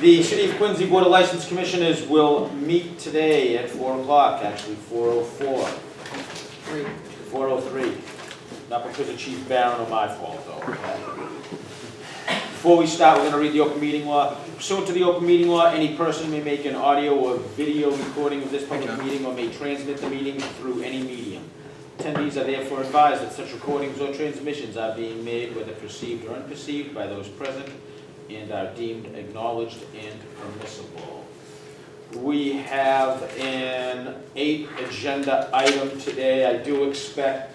The City of Quincy Board of License Commissioners will meet today at 4 o'clock, actually 4:04. 4:03. Not because of Chief Barron or my fault, though. Before we start, we're going to read the open meeting law. Pursuant to the open meeting law, any person may make an audio or video recording of this public meeting or may transmit the meeting through any medium. Attendees are therefore advised that such recordings or transmissions are being made, whether perceived or unperceived, by those present and are deemed acknowledged and permissible. We have an 8 agenda item today. I do expect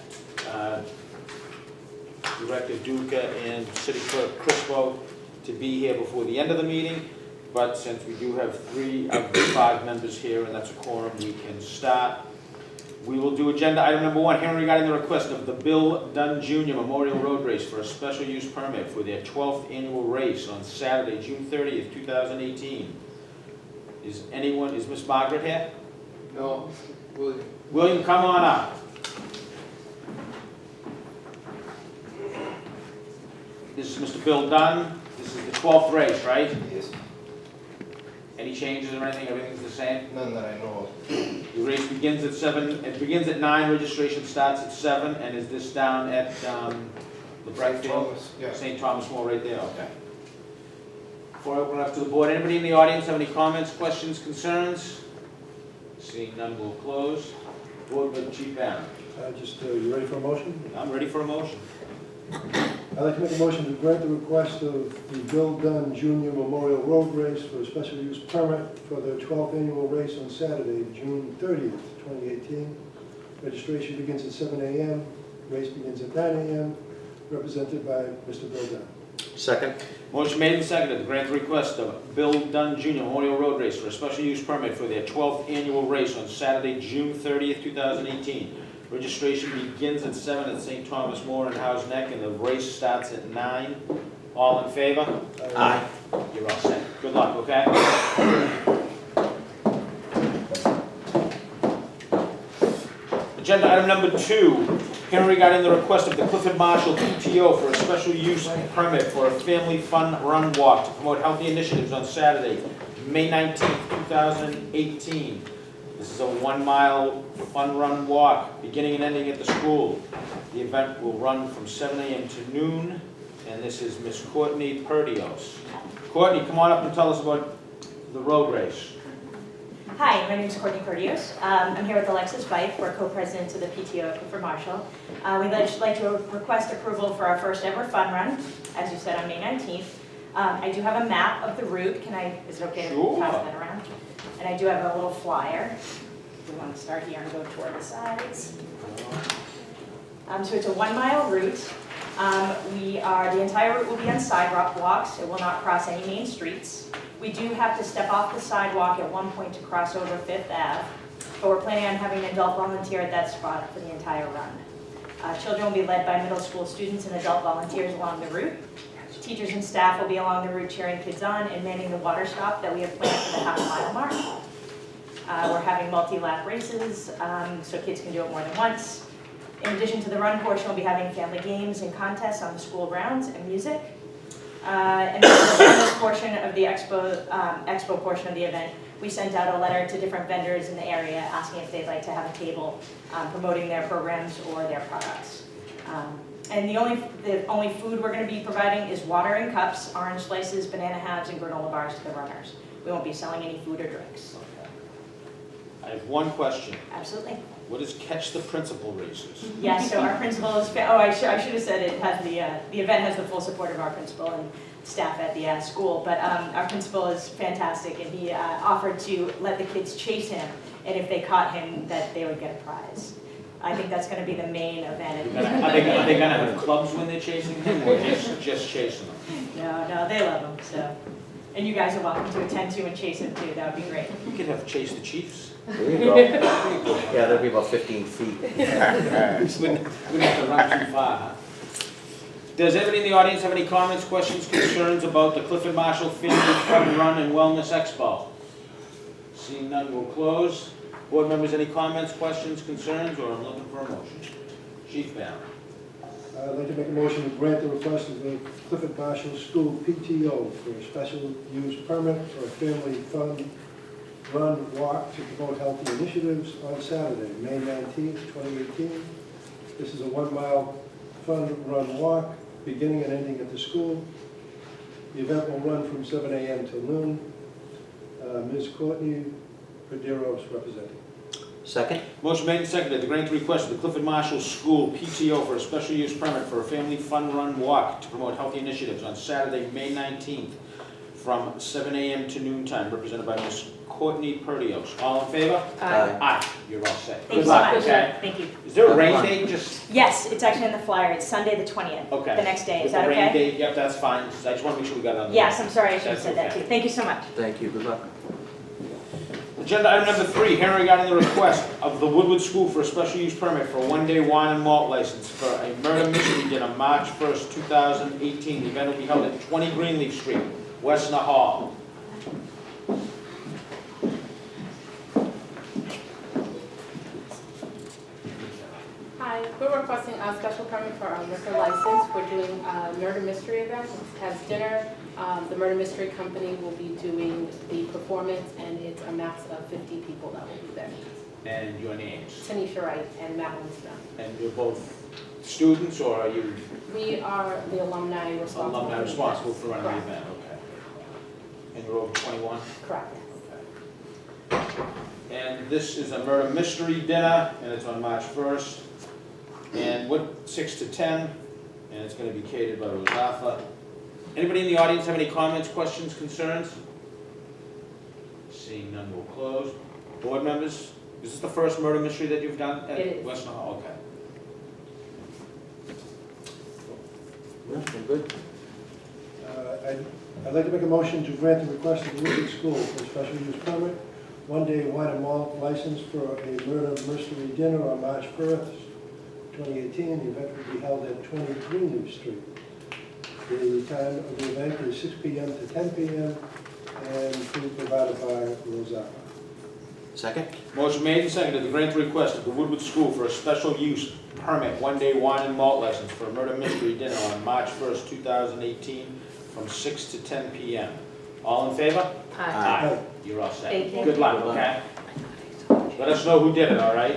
Director Duca and City Clerk Crispo to be here before the end of the meeting, but since we do have 3 of the 5 members here and that's a quorum, we can start. We will do agenda item number 1, hearing regarding the request of the Bill Dunn Jr. Memorial Road Race for a special use permit for their 12th annual race on Saturday, June 30th, 2018. Is Miss Margaret here? No, William. William, come on up. This is Mr. Bill Dunn. This is the 12th race, right? Yes. Any changes or anything? Everything's the same? None that I know of. The race begins at 7. It begins at 9. Registration starts at 7. And is this down at the Bright Field? Thomas, yeah. St. Thomas More right there, okay. Before I open it up to the board, anybody in the audience have any comments, questions, concerns? Seeing none, we'll close. Board Member Chief Barron. You ready for a motion? I'm ready for a motion. I'd like to make a motion to grant the request of the Bill Dunn Jr. Memorial Road Race for a special use permit for their 12th annual race on Saturday, June 30th, 2018. Registration begins at 7 a.m. Race begins at 9 a.m. Represented by Mr. Bill Dunn. Second. Motion made and seconded to grant the request of Bill Dunn Jr. Memorial Road Race for a special use permit for their 12th annual race on Saturday, June 30th, 2018. Registration begins at 7 at St. Thomas More and House Neck, and the race starts at 9. All in favor? Aye. You're all set. Good luck, okay? Agenda item number 2, hearing regarding the request of the Clifford Marshall PTO for a special use permit for a family fun run walk to promote healthy initiatives on Saturday, May 19th, 2018. This is a 1-mile fun run walk, beginning and ending at the school. The event will run from 7 a.m. to noon, and this is Miss Courtney Perdios. Courtney, come on up and tell us about the road race. Hi, my name is Courtney Perdios. I'm here with Alexis Fife. We're co-presidents of the PTO at Clifford Marshall. We'd like to request approval for our first ever fun run, as you said, on May 19th. I do have a map of the route. Is it okay to pass that around? And I do have a little flyer. We want to start here and go toward the sides. So it's a 1-mile route. The entire route will be on sidewalk walks. It will not cross any main streets. We do have to step off the sidewalk at one point to cross over 5th Ave, but we're planning on having an adult volunteer at that spot for the entire run. Children will be led by middle school students and adult volunteers along the route. Teachers and staff will be along the route cheering kids on and manning the water stop that we have planned for the half-mile mark. We're having multi-lap races, so kids can do it more than once. In addition to the run portion, we'll be having family games and contests on the school grounds and music. And for this portion of the expo portion of the event, we sent out a letter to different vendors in the area asking if they'd like to have a table promoting their programs or their products. And the only food we're going to be providing is water in cups, orange slices, banana halves, and granola bars to the runners. We won't be selling any food or drinks. Okay. I have one question. Absolutely. What is Catch the Principal races? Yes, so our principal is, I should have said it has the event has the full support of our principal and staff at the school, but our principal is fantastic, and he offered to let the kids chase him, and if they caught him, that they would get a prize. I think that's going to be the main event. Are they going to have clubs when they're chasing him, or just chasing them? No, they love him, so. And you guys are welcome to attend to and chase him too, that would be great. We could have Chase the Chiefs. There you go. Yeah, that'll be about 15 feet. We wouldn't have to run too far, huh? Does anybody in the audience have any comments, questions, concerns about the Clifford Marshall Family Fun Run and Wellness Expo? Seeing none, we'll close. Board members, any comments, questions, concerns, or I'm looking for a motion? Chief Barron. I'd like to make a motion to grant the request of the Clifford Marshall School PTO for a special use permit for a family fun run walk to promote healthy initiatives on Saturday, May 19th, 2018. This is a 1 mile fun run walk, beginning and ending at the school. The event will run from 7 a.m. till noon. Ms. Courtney Paderos representing. Second? Motion made and seconded to grant the request of the Clifford Marshall School PTO for a special use permit for a family fun run walk to promote healthy initiatives on Saturday, May 19th from 7 a.m. to noon time, represented by Ms. Courtney Perdios. All in favor? Aye. Aye. You're all set. Thank you Good so luck, much. okay? Thank you. Is there a Have rain fun. date? Just, Yes, it's actually in the flyer. It's Sunday the 20th. okay. The next day. Is With that the rain okay? date, yep, that's fine. I just want to make sure we got it on the. Yes, I'm sorry, I should have That's said that okay. too. Thank you so much. Thank you, good luck. Agenda item number 3, hearing regarding the request of the Woodward School for a special use permit for a one-day wine and malt license for a murder mystery dinner, March 1st, 2018. The event will be held at 20 Greenleaf Street, West Hall. Hi, we're requesting a special permit for our liquor license. We're doing a murder mystery event. It has dinner. The murder mystery company will be doing the performance, and it's a max of 50 people that will be there. And your names. Tanisha Wright and Madeline Smith. And you're both students, or are you We are the alumni responsible. alumni responsible for running the Correct. event? Okay. And you're over 21? Correct. And this is a murder mystery dinner, and it's on March 1st. And what, 6 to 10, and it's going to be catered by Rosafa. Anybody in the audience have any comments, questions, concerns? Seeing none, we'll close. Board members, is this the first murder mystery that you've done at It is. West Hall? Okay. Yeah, I'm good. I'd like to make a motion to grant the request of the Woodward School for a special use permit, one-day wine and malt license for a murder mystery dinner on March 1st, 2018. The event will be held at 20 Greenleaf Street. The time of the event is 6 p.m. to 10 p.m. and food provided by Rosaka. Second? Motion made and seconded to grant the request of the Woodward School for a special use permit, one-day wine and malt license for a murder mystery dinner on March 1st, 2018, from 6 to 10 p.m. All in favor? Aye. You're all set. Thank you. Good luck, Good luck. okay? Let us know who did it, all right?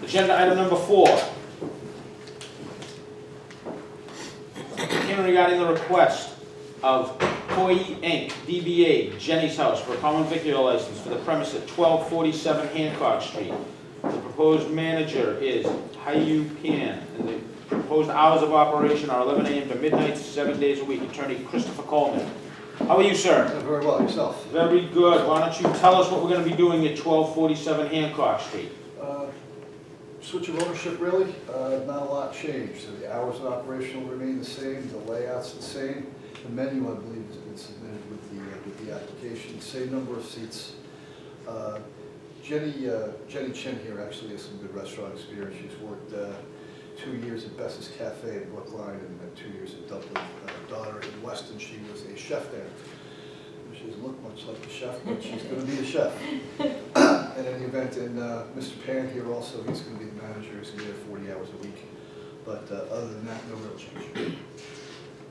Agenda item number 4. Hearing regarding the request of Koi Inc., DBA Jenny's House for a common vicular license for the premise at 1247 Hancock Street. The proposed manager is Hayu Pan, and the proposed hours of operation are 11 a.m. to midnight, 7 days a week. Attorney Christopher Coleman. How are you, sir? Very well, yourself? Very good. Why don't you tell us what we're going to be doing at 1247 Hancock Street? Switch of ownership, really, not a lot changed. So the hours of operation will remain the same, the layout's the same. The menu, I believe, has been submitted with the application, same number of seats. Jenny Chen here actually has some good restaurant experience. She's worked 2 years at Bess's Cafe in Brookline and 2 years at Dublin. Daughter in Weston, she was a chef there. She doesn't look much like a chef, but she's going to be a chef. And in the event, and Mr. Pan here also, he's going to be the manager. He's going to be there 40 hours a week. But other than that, no real change.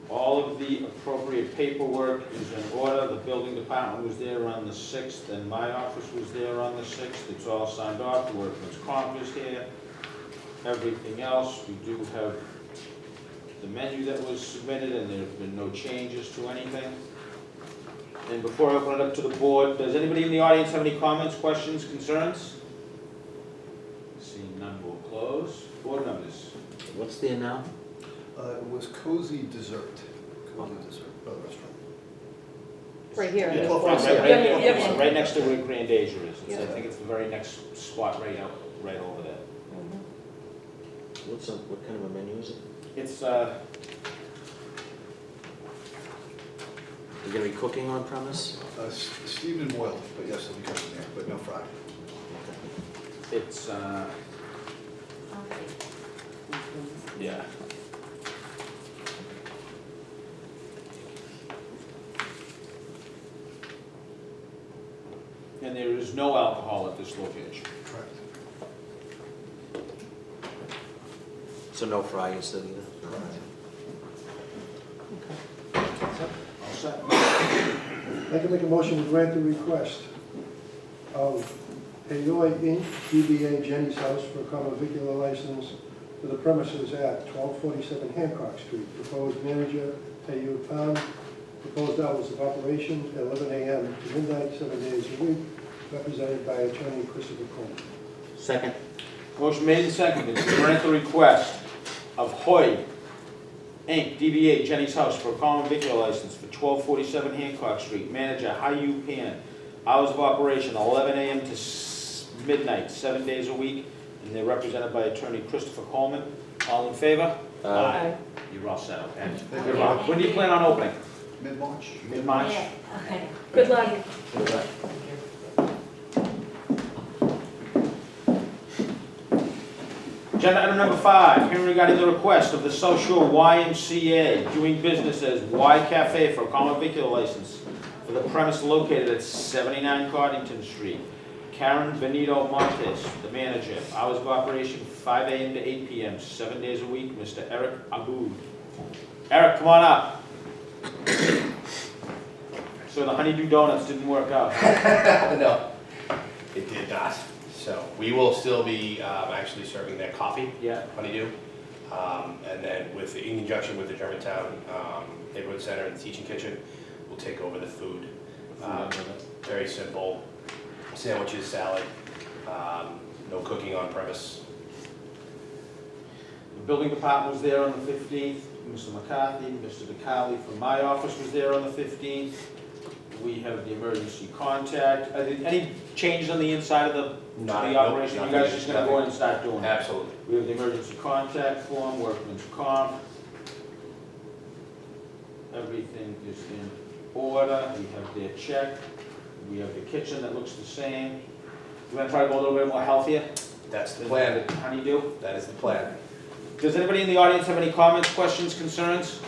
All of the appropriate paperwork is in order. The building department was there on the 6th, and my office was there on the 6th. It's all signed off. The workman's comp is here. Everything else, we do have the menu that was submitted, and there have been no changes to anything. And before I open it up to the board, does anybody in the audience have any comments, questions, concerns? Seeing none, we'll close. Board members. What's there now? It was Cozy Dessert. Cozy Dessert, restaurant. Right here. Yeah, Well, right next to where Grand Asia is. I think it's the very next spot right over there. What kind of a menu is it? It's, You gonna be cooking on premise? Steamed and boiled, but yes, it'll be cooking there, but no fried. it's, yeah. and there is no alcohol at this location. Correct. So no fries either? All set? I'd like to make a motion to grant the request of Payoy Inc., DBA Jenny's House for a common vicular license for the premises at 1247 Hancock Street. Proposed manager, Payoy Pan. Proposed hours of operation, 11 a.m. to midnight, 7 days a week, represented by attorney Christopher Coleman. Second. Motion made and seconded to grant the request of Hoy Inc., DBA Jenny's House for a common vicular license for 1247 Hancock Street. Manager, Hayu Pan. Hours of operation, 11 a.m. to midnight, 7 days a week, and they're represented by attorney Christopher Coleman. All in favor? Aye. You're all set, okay? Thank Good you. luck. When do you plan on opening? Mid-March? Mid-March? Okay. Good luck. Good luck. Agenda item number 5, hearing regarding the request of the South Shore YMCA doing business as Y Cafe for a common vicular license for the premise located at 79 Cardington Street. Karen Benito Montes, the manager. Hours of operation 5 a.m. to 8 p.m., 7 days a week. Mr. Eric Aboud. Eric, come on up. So the honeydew donuts didn't work out. No, it did not. So we will still be actually serving their coffee, Yeah. honeydew. And then in conjunction with the Germantown Neighborhood Center and Teaching Kitchen, we'll take over the food. Very simple, sandwiches, salad, no cooking on premise. The building department was there on the 15th. Mr. McCarthy, Mr. DeCarli from my office was there on the 15th. We have the emergency contact. Are there any changes on the inside of the operation? You guys are just gonna go in and start doing it? Absolutely. We have the emergency contact form, workman's comp. Everything is in order. We have their check. We have the kitchen that looks the same. We're gonna try to go a little bit more healthier That's the than plan. the honeydew. That is the plan. Does anybody in the audience have any comments, questions, concerns?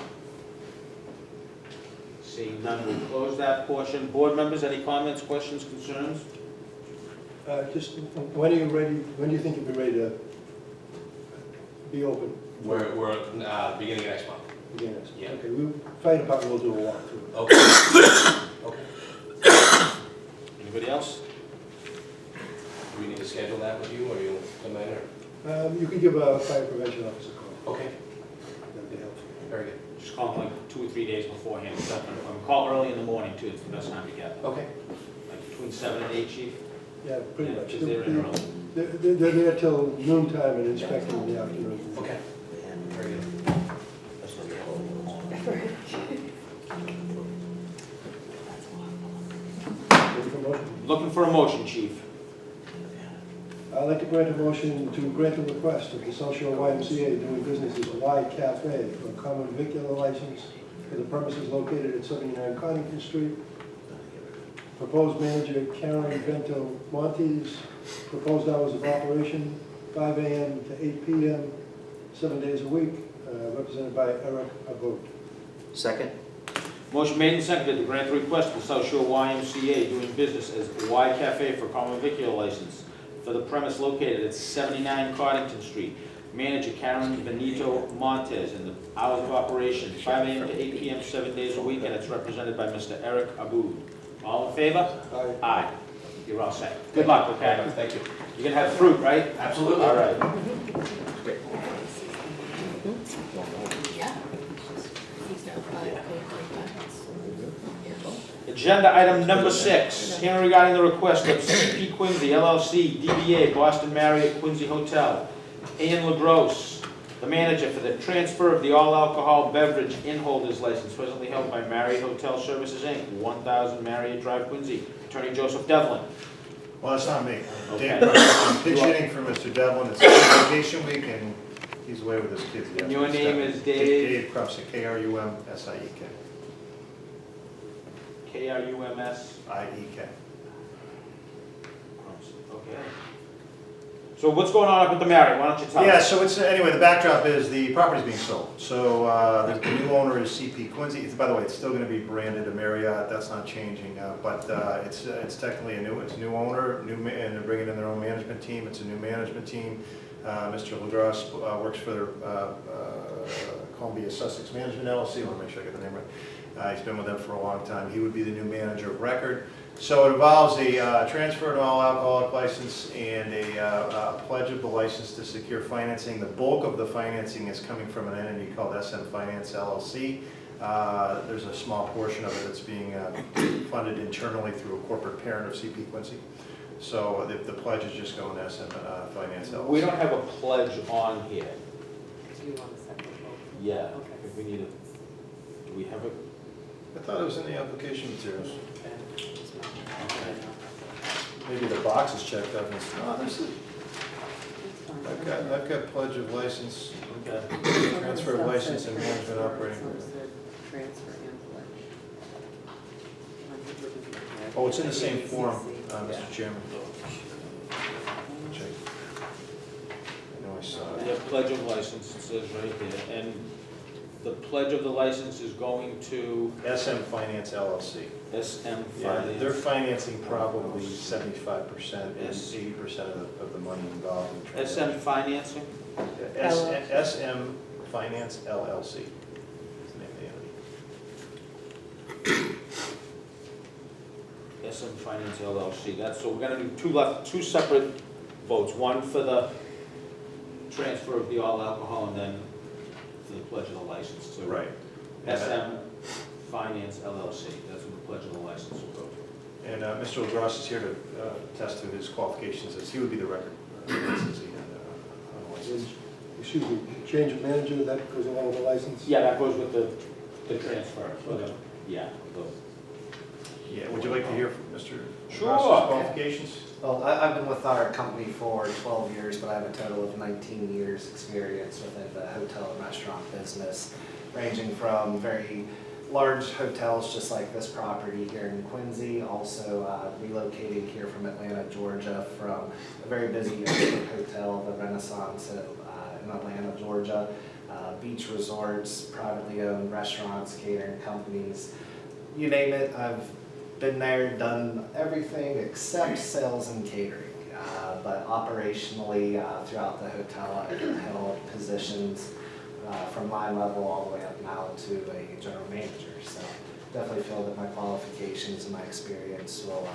Seeing none, we'll close that portion. Board members, any comments, questions, concerns? Just, when are you ready, when do you think you'll be ready to be open? We're beginning of next month. Again, yes. Yeah. Okay, fire department will do a walkthrough. Okay. Okay. Anybody else? Do we need to schedule that with you, or you come in, or? You can give a fire prevention officer a call. Okay, That'd be helpful. very good. Just call them like 2 or 3 days beforehand. Call early in the morning too, it's the best time to get. Okay. Like between 7 and 8, chief? Yeah, pretty Yeah, much. 'cause they're in early. They're there till noon time and inspecting in the afternoon. Okay, very good. That's what they have. Ready for motion? Looking for a motion, chief. I'd like to grant a motion to grant the request of the South Shore YMCA doing business as Y Cafe for a common vicular license for the premises located at 79 Connington Street. Proposed manager Karen Bento Montes. Proposed hours of operation 5 a.m. to 8 p.m., 7 days a week, represented by Eric Abot. Second. Motion made and seconded to grant the request of the South Shore YMCA doing business as Y Cafe for common vicular license for the premise located at 79 Cardington Street. Manager Karen Benito Montes, and the hours of operation 5 a.m. to 8 p.m., 7 days a week, and it's represented by Mr. Eric Aboud. All in favor? Aye. Aye. You're all set. Good luck, okay? Thank you. You're gonna have fruit, right? Absolutely. All right. Agenda item number 6, hearing regarding the request of CP Quincy LLC, DBA Boston Marriott Quincy Hotel. Ian LaGrosse, the manager for the transfer of the all-alcohol beverage in-holders license presently held by Marriott Hotel Services, Inc., 1000 Marriott Drive, Quincy. Attorney Joseph Devlin. Well, it's not me. Okay. I'm pitch hitting for Mr. Devlin. It's vacation week and he's away with his kids. He has Your to name step is in. Dave? Dave Krumsiek, Krumsiek. K-R-U-M-S. I-E-K. Okay. So what's going on up at the Marriott? Why don't you tell Yeah, us? so it's, anyway, the backdrop is the property's being sold. So the new owner is CP Quincy. By the way, it's still going to be branded a Marriott, that's not changing. But it's technically it's a new owner, and they're bringing in their own management team. It's a new management team. Mr. Lagros works for Columbia Sussex Management LLC. I want to make sure I get the name right. He's been with them for a long time. He would be the new manager of record. So it involves a transfer of an all-alcoholic license and a pledge of the license to secure financing. The bulk of the financing is coming from an entity called SM Finance LLC. There's a small portion of it that's being funded internally through a corporate parent of CP Quincy. So the pledge is just going to SM Finance LLC. We don't have a pledge on here. Do you want a separate vote? Yeah, Okay. if we need a, do we have a? I thought it was in the application materials. Okay. Just make sure. Maybe the box is checked out. No, this is, It's fine. I've got pledge of license, Okay. transfer of license and management operating. Some said transfer and pledge. Oh, it's in the same form, Yeah. Mr. Chairman. Check. I know I saw The it. pledge of license, it says right there, and the pledge of the license is going to SM Finance LLC. SM Yeah, Finance. they're financing probably 75% and Yes. 80% of the money involved in the SM transaction. Financing? SM Finance LLC is the name of the entity. SM Finance LLC, so we're gonna do two separate votes, one for the transfer of the all alcohol and then for the pledge of the license. So Right. SM Finance LLC, that's what the pledge of the license will go to. And Mr. Lagros is here to attest to his qualifications, as he would be the record licensee on the license. Excuse me, change of manager, that goes along with the license? Yeah, that goes with the transfer, so the, yeah, Yeah, would you like to hear from Mr. Sure. Lagros' qualifications? Well, I've been with our company for 12 years, but I have a total of 19 years' experience within the hotel and restaurant business, ranging from very large hotels just like this property here in Quincy, also relocating here from Atlanta, Georgia, from a very busy hotel, the Renaissance in Atlanta, Georgia, beach resorts, privately owned restaurants, catering companies, you name it, I've been there, done everything except sales and catering. But operationally, throughout the hotel, I've held positions from my level all the way up now to a general manager. So definitely feel that my qualifications and my experience will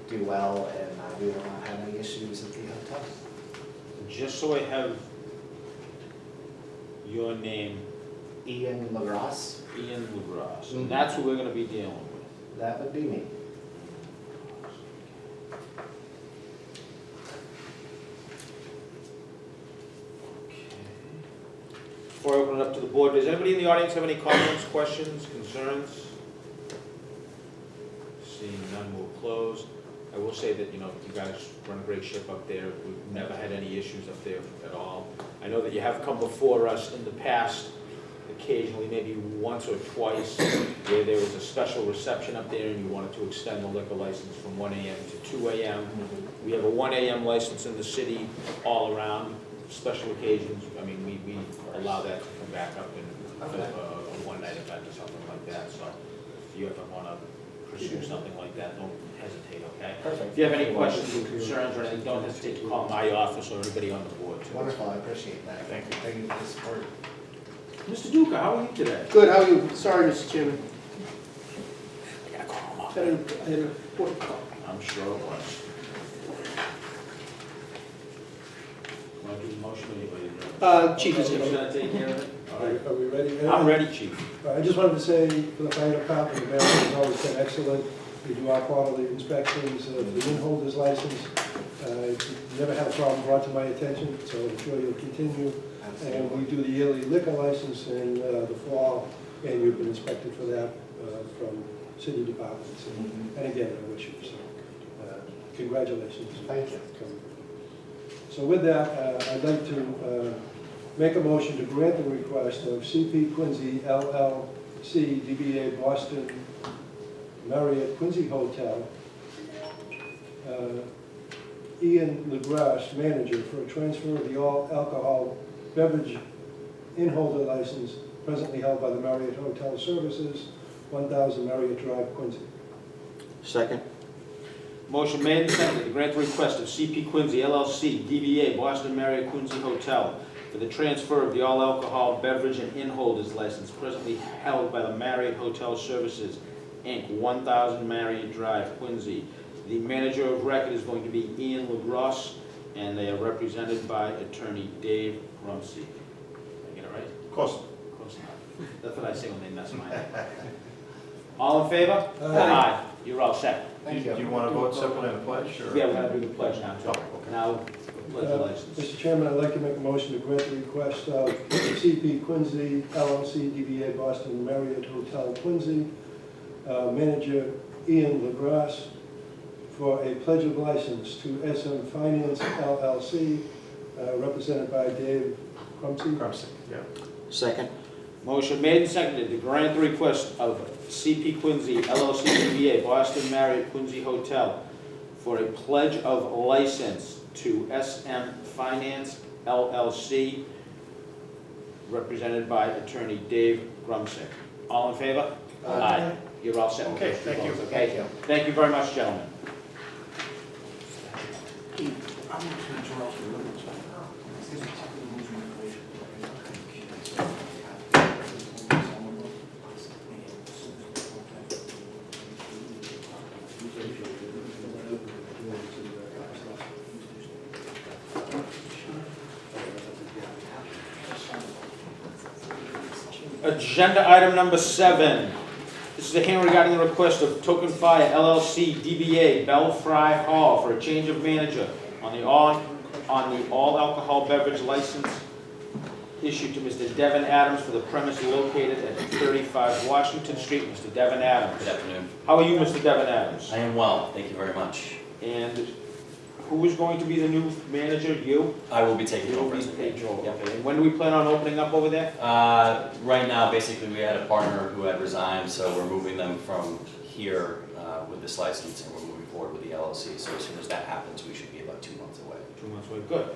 do well, and we will not have any issues at the hotel. just so I have your name, Ian Lagros, Ian Lagros, Mhm. and that's who we're gonna be dealing with. that would be me. Before I open it up to the board, does anybody in the audience have any comments, questions, concerns? Seeing none, we'll close. I will say that, you guys run a great ship up there. We've never had any issues up there at all. I know that you have come before us in the past, occasionally, maybe once or twice, where there was a special reception up there and you wanted to extend the liquor license from 1 AM to 2 AM. We have a 1 AM license in the city all around, special occasions. I mean, we allow that to come back up in a one-night event or something like that. So if you ever want to pursue something like that, don't hesitate, okay? Perfect. If you have any questions or concerns or anything, don't hesitate to call my office or anybody on the board too. Wonderful, I appreciate that. Thank you. Thank you for the support. Mr. Duca, how are you today? Good, how are you? Sorry, Mr. Chairman. I gotta call him up. I had a important call. I'm sure it was. Want to do the motion or anybody? Chief is Chief's here. gonna take care of it? All right. Are we ready? I'm ready, chief. I just wanted to say, for the fire department, the manager has always been excellent. We do our quarterly inspections of the in-holders license. Never had a problem brought to my attention, so I'm sure you'll continue. And we do the yearly liquor license in the fall, and you've been inspected for that from city departments. And again, I wish you so. Congratulations. Thank you. So with that, I'd like to make a motion to grant the request of CP Quincy LLC, DBA Boston Marriott Quincy Hotel, Ian LaGrasse, manager, for a transfer of the all-alcohol beverage in-holder license presently held by the Marriott Hotel Services, 1000 Marriott Drive, Quincy. Second. Motion made and seconded to grant the request of CP Quincy LLC, DBA Boston Marriott Quincy Hotel, for the transfer of the all-alcohol beverage and inn-holders license presently held by the Marriott Hotel Services, Inc., 1000 Marriott Drive, Quincy. The manager of record is going to be Ian LaGrasse, and they are represented by attorney Dave Grumsey. Did I get it right? Of course. Close enough. That's what I say when they mess mine up. All in favor? Aye. You're all set. Thank you. Do you want to vote separate on the pledge, or? Yeah, we're gonna do the pledge now, too. Oh, okay. Now, the pledge of license. Mr. Chairman, I'd like to make a motion to grant the request of CP Quincy LLC, DBA Boston Marriott Hotel Quincy, manager Ian LaGrasse, for a pledge of license to SM Finance LLC, represented by Dave Crumsey. Crumpsey, yeah. Second. Motion made and seconded to grant the request of CP Quincy LLC DBA Boston Marriott Quincy Hotel for a pledge of license to SM Finance LLC, represented by attorney Dave Grumsick. All in favor? Aye. You're all set. Okay, thank you. Okay. Thank you very much, gentlemen. Agenda item number 7. This is a hearing regarding the request of Token Fire LLC DBA Belfry Hall for a change of manager on the all alcohol beverage license issued to Mr. Devin Adams for the premise located at 35 Washington Street. Mr. Devin Adams. Good afternoon. How are you, Mr. Devin Adams? I am well, thank you very much. And who is going to be the new manager? You? I will be taking You will over. be taking over. Yep. Okay. And when do we plan on opening up over there? Right now, basically, we had a partner who had resigned, so we're moving them from here with this license, and we're moving forward with the LLC. So as soon as that happens, we should be about 2 months away. 2 months away. Good.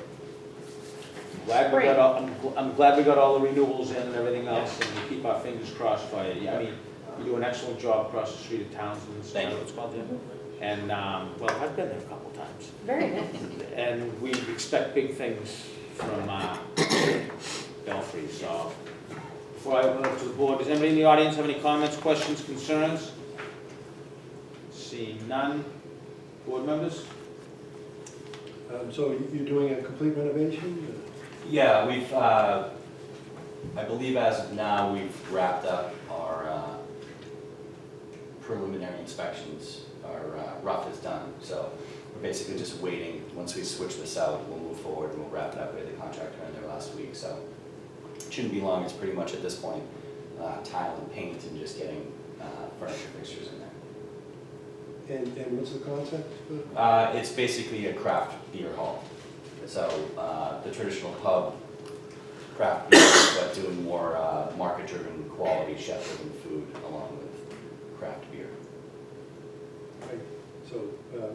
I'm glad we got all the renewals in and everything else, and we keep our fingers crossed for you. Yeah, I mean, you do an excellent job across the street at Townsend. Thank you. What's called there? And, well, I've been there a couple times. Very nice. And we expect big things from Belfry, so. Before I open it up to the board, does anybody in the audience have any comments, questions, concerns? Seeing none. Board members? So you're doing a complete renovation? Yeah, we've, I believe as of now, we've wrapped up our preliminary inspections. Our rough is done, so we're basically just waiting. Once we switch this out, we'll move forward and we'll wrap it up. We had the contractor in there last week, so it shouldn't be long. It's pretty much at this point tile and paint and just getting furniture fixtures in there. And what's the concept? It's basically a craft beer hall. So the traditional pub craft beer, but doing more market-driven, quality, chef-driven food along with craft beer. Right. So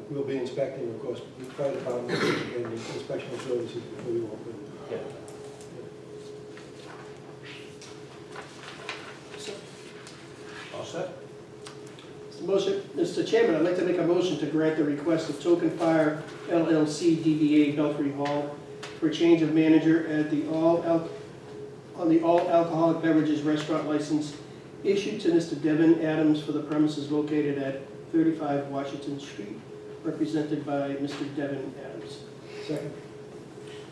we'll be inspecting, of course, the fire department and the inspection services before you open. Yeah. All set? Mr. Chairman, I'd like to make a motion to grant the request of Token Fire LLC DBA Belfry Hall for a change of manager at the all alcoholic beverages restaurant license issued to Mr. Devin Adams for the premises located at 35 Washington Street, represented by Mr. Devin Adams. Second.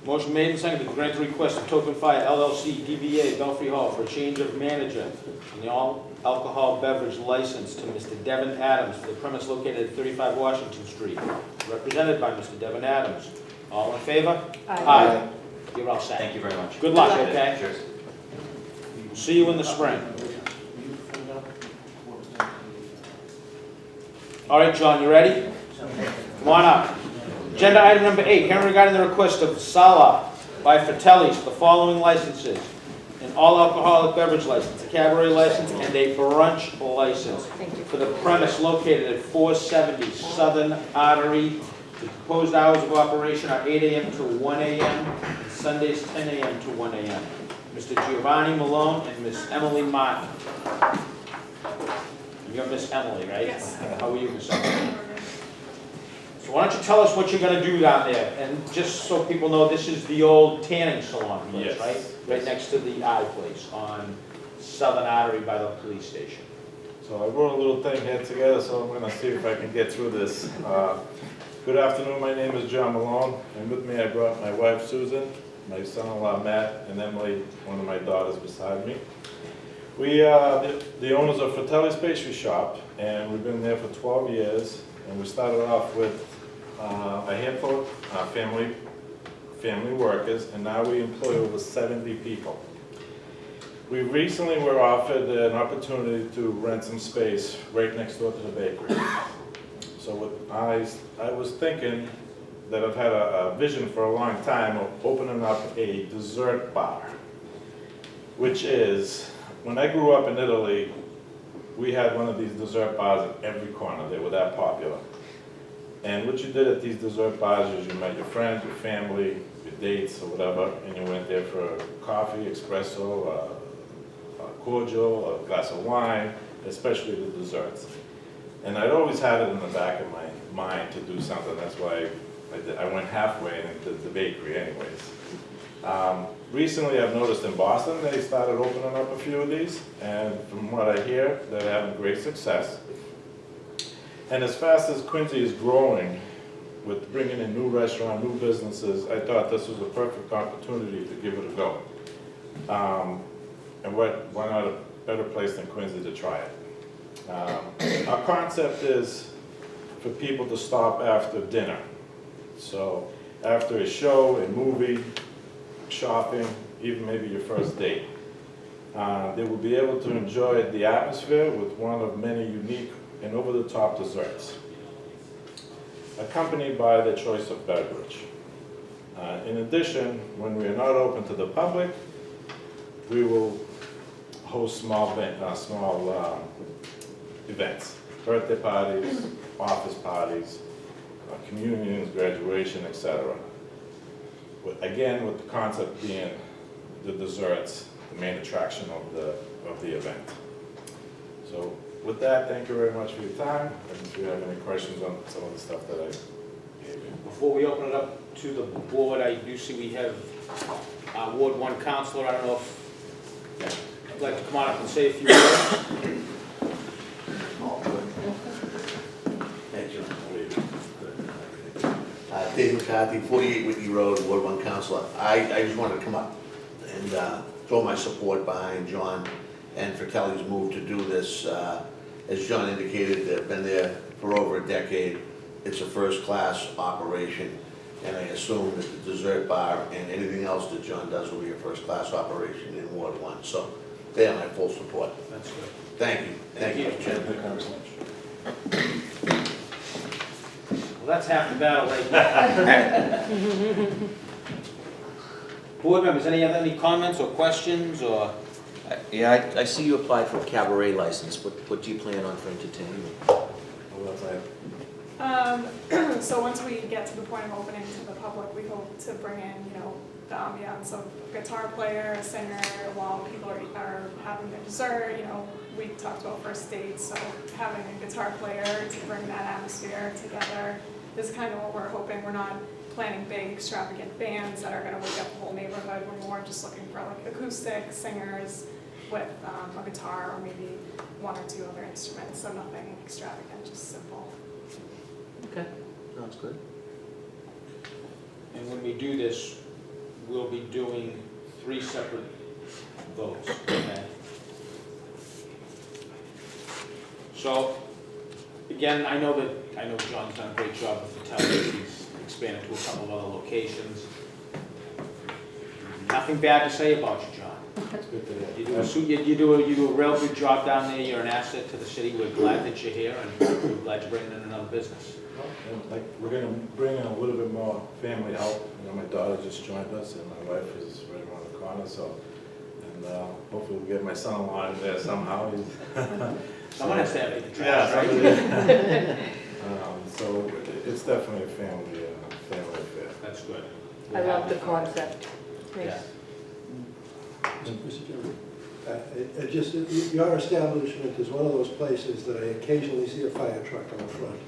Motion made and seconded to grant the request of Token Fire LLC DBA Belfry Hall for a change of manager on the all alcohol beverage license to Mr. Devin Adams for the premise located at 35 Washington Street, represented by Mr. Devin Adams. All in favor? Aye. You're all set. Thank you very much. Good luck, okay? Cheers. See you in the spring. All right, John, you ready? Come on up. Agenda item number 8, hearing regarding the request of Sala by Fratelli's for the following licenses: an all-alcoholic beverage license, a cabaret license, and a brunch license for the premise located at 470 Southern Artery The proposed hours of operation are 8 AM to 1 AM, and Sundays 10 AM to 1 AM. Mr. Giovanni Malone and Miss Emily Martin. You're Miss Emily, right? Yes. How are you, Miss Emily? So why don't you tell us what you're gonna do down there? And just so people know, this is the old tanning salon place, Yes. right? Right next to the eye place on Southern Artery by the police station. So I wrote a little thing here together, so I'm gonna see if I can get through this. Good afternoon, my name is John Malone, and with me I brought my wife Susan, my son-in-law Matt, and Emily, one of my daughters beside me. We are the owners of Fratelli's Pastry Shop, and we've been there for 12 years, and we started off with a handful of family workers, and now we employ over 70 people. We recently were offered an opportunity to rent some space right next door to the bakery. So what I was thinking that I've had a vision for a long time of opening up a dessert bar, which is, when I grew up in Italy, we had one of these dessert bars at every corner. They were that popular. And what you did at these dessert bars is you met your friends, your family, your dates or whatever, and you went there for coffee, espresso, a cordial, a glass of wine, especially the desserts. And I'd always had it in the back of my mind to do something. That's why I went halfway into the bakery anyways. Recently I've noticed in Boston they started opening up a few of these, and from what I hear, they're having great success. And as fast as Quincy is growing with bringing in new restaurants, new businesses, I thought this was a perfect opportunity to give it a go. And why not a better place than Quincy to try it? Our concept is for people to stop after dinner. So after a show, a movie, shopping, even maybe your first date. They will be able to enjoy the atmosphere with one of many unique and over-the-top desserts, accompanied by their choice of beverage. In addition, when we are not open to the public, we will host small events, birthday parties, office parties, communions, graduation, etc. Again, with the concept being the desserts, the main attraction of the event. So with that, thank you very much for your time, and if you have any questions on some of the stuff that I gave you. Before we open it up to the board, I do see we have our Ward 1 counselor. I don't know if you'd like to come on up and say a few words. Thank you. Dave McCarthy, 48 Whitney Road, Ward 1 Councilor. I just wanted to come up and throw my support behind John and Fratelli's move to do this. As John indicated, they've been there for over a decade. It's a first-class operation, and I assume that the dessert bar and anything else that John does will be a first-class operation in Ward 1. So they have my full support. That's good. Thank you. Thank you, Mr. Chairman. Well, that's half the battle right there. Board members, any comments or questions or? Yeah, I see you applied for a cabaret license. What do you plan on for entertainment? So once we get to the point of opening to the public, we hope to bring in, the ambiance of a guitar player, a singer, while people are having their dessert. We talked about first dates, so having a guitar player to bring that atmosphere together is kind of what we're hoping. We're not planning big, extravagant bands that are going to wake up the whole neighborhood. We're more just looking for like acoustic singers with a guitar or maybe one or two other instruments, so nothing extravagant, just simple. Okay, sounds good. And when we do this, we'll be doing 3 separate votes, okay? So, again, I know John's done a great job with the town. He's expanded to a couple of other locations. Nothing bad to say about you, John. It's good to hear. You do a real good job down there. You're an asset to the city. We're glad that you're here, and we're glad you're bringing in another business. Like, we're going to bring in a little bit more family help. My daughter just joined us, and my wife is right around the corner. So, and hopefully we'll get my son-in-law in there somehow. Someone has to have it. Yeah, right? So it's definitely a family affair. That's good. I love the concept. Yeah. Mr. Chairman, your establishment is one of those places that I occasionally see a fire truck on the front.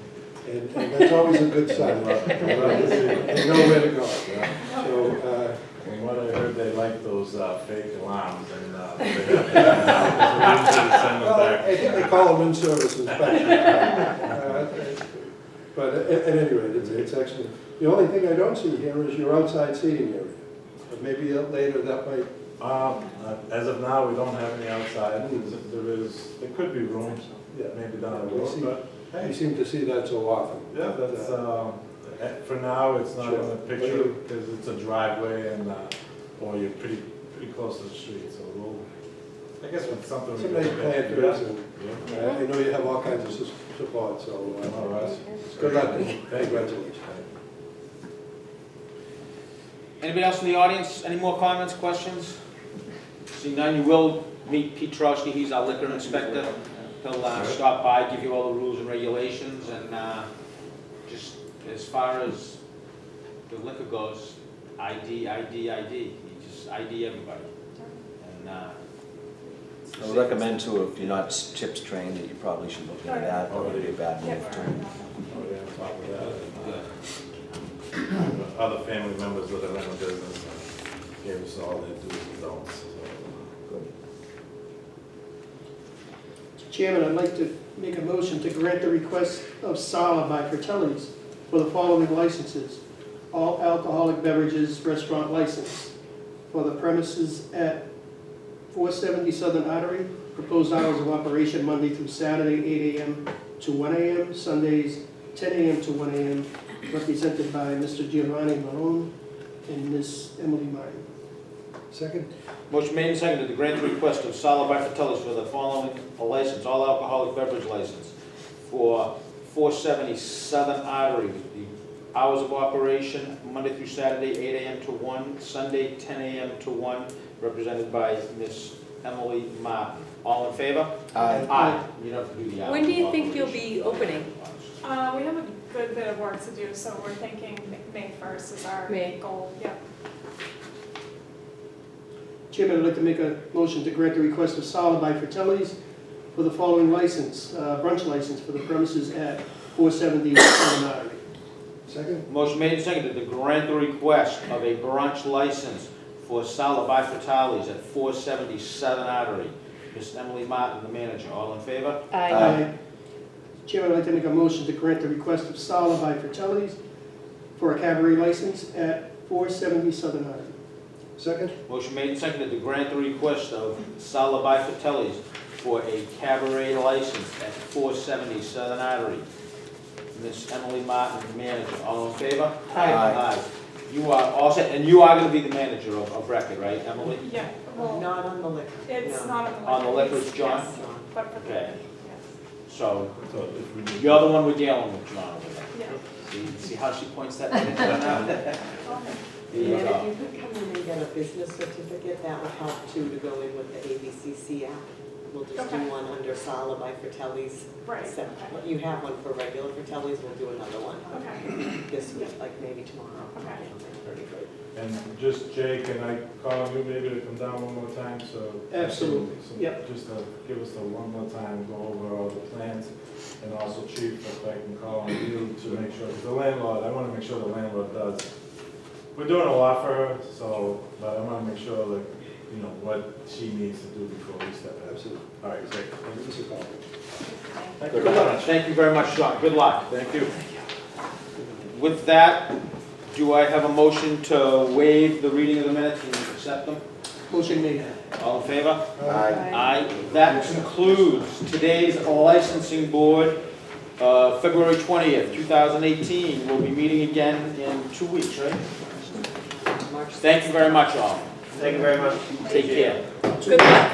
And that's always a good sign. They know where to go. So, From what I heard, they like those fake alarms, and they have to send them well, back. I think they call them in-service inspection. But at any rate, it's excellent. The only thing I don't see here is your outside seating area. But maybe later that might. As of now, we don't have any outside. There could be room, Yeah. maybe down the road, but You seem to see that so often. yeah, that's, for now, it's not Sure. in the picture, because it's a driveway and, or you're pretty close to the street, so I guess it's something we Some can nice look at. planters, and Yeah. I know you have all kinds of support, so All right. good luck and Thank you. congratulations. Anybody else in the audience? Any more comments, questions? Seeing none, you will meet Pete Trosky, he's our liquor inspector. He'll stop by, give you all the rules and regulations, and just as far as the liquor goes, ID. You just ID everybody. And I would recommend too, if you're not CHIPS trained, that you probably should look into that. That would be a bad move too. Already on top of that, other family members that are in the business gave us all their do's and don'ts. So. Chairman, I'd like to make a motion to grant the request of Sala by Fratelli's for the following licenses. All alcoholic beverages restaurant license for the premises at 470 Southern Artery. Proposed hours of operation Monday through Saturday, 8 a.m. to 1 a.m., Sundays 10 a.m. to 1 a.m., represented by Mr. Giovanni Malone and Ms. Emily Martin. Second? motion made and seconded to grant the request of Sala by Fratellis for the following license, all alcoholic beverage license for 470 Southern Artery. The hours of operation, Monday through Saturday, 8 a.m. to 1, Sunday, 10 a.m. to 1, represented by Ms. Emily Martin. All in favor? Aye. Aye. You don't have to do the hours. When do you of think you'll operation. be opening? We have a good bit of work to do, so we're thinking May 1st is our May. goal, yeah. Chairman, I'd like to make a motion to grant the request of Sala by Fratelli's for the following license, brunch license for the premises at 470 Southern Artery. Second? Motion made and seconded to grant the request of a brunch license for Sala by Fratellis at 470 Southern Artery. Ms. Emily Martin, the manager. All in favor? Aye. Chairman, I'd like to make a motion to grant the request of Sala by Fratelli's for a cabaret license at 470 Southern Artery. Second? Motion made and seconded to grant the request of Sala by Fratellis for a cabaret license at 470 Southern Artery. Ms. Emily Martin, the manager. All in favor? Aye. You are all set, and you are going to be the manager of record, right, Emily? Yeah, well, Not on the liquor. it's no. not on the. On the liquor, liquor, John? yes, but for the, Okay. yes, So, So if we need- you're the one we're dealing with, John, over there. yeah. See how she points that right into her now? There you And go. if you could come in and get a business certificate, that would help too, to go in with the ABCC app. We'll just do Okay. one under Sala by Fratelli's. Right, Except okay. you have one for regular Fratelli's, we'll do another one Okay, this week, like maybe tomorrow. Okay. Pretty good. And just Jay, can I call you maybe to come down one more time, so? Absolutely, so yep. Just to give us one more time, go over all the plans, and also Chief, if I can call on you to make sure, because the landlord, I want to make sure the landlord does. We're doing a lot for her, so, but I want to make sure that, you know, what she needs to do before we step in. Absolutely. All right, great. Thank you, Mr. Collins. Thank you Good very luck. much. Thank you very much, John. Good luck. Thank you. With that, do I have a motion to waive the reading of the minutes and accept them? Motion made. All in favor? Aye. Aye. That concludes today's licensing board. February 20th, 2018. We'll be meeting again in 2 weeks, right? March Thank you very much, all. Thank you very much. Take care. Good luck.